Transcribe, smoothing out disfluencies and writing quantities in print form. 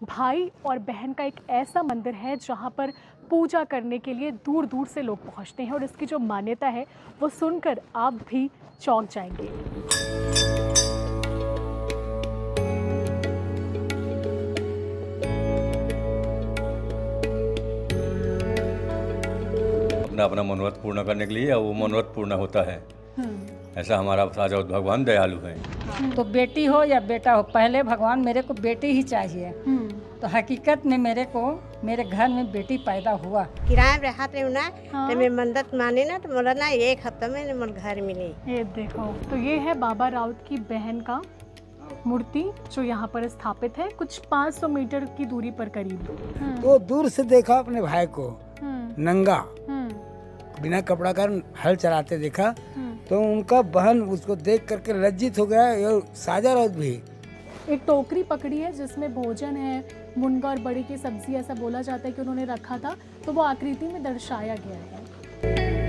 भाई और बहन का एक ऐसा मंदिर है जहाँ पर पूजा करने के लिए दूर दूर से लोग पहुँचते हैं और इसकी जो मान्यता है वो सुनकर आप भी चौंक जाएंगे। अपना अपना मनोरथ पूर्ण करने के लिए वो मनोरथ पूर्ण होता है। ऐसा हमारा साजा भगवान दयालु है। तो बेटी हो या बेटा हो, पहले भगवान मेरे को बेटी ही चाहिए। तो हकीकत में मेरे को मेरे घर में बेटी पैदा हुआ। किराए पे हाथ में ना तो मैं मन्नत मानी ना तो मोला ना एक हफ्ता में मोर घर मिली। ये देखो, तो ये है बाबा राउत की बहन का मूर्ति जो यहाँ पर स्थापित है कुछ 500 मीटर की दूरी पर करीब। तो दूर से देखा अपने भाई को नंगा बिना कपड़ा का हल चलाते देखा, तो उनका बहन उसको देख करके लज्जित हो गया। ये साजा राउत भी एक टोकरी पकड़ी है जिसमें भोजन है, मुनगा और बड़ी की सब्जी, ऐसा बोला जाता है कि उन्होंने रखा था, तो वो आकृति में दर्शाया गया है।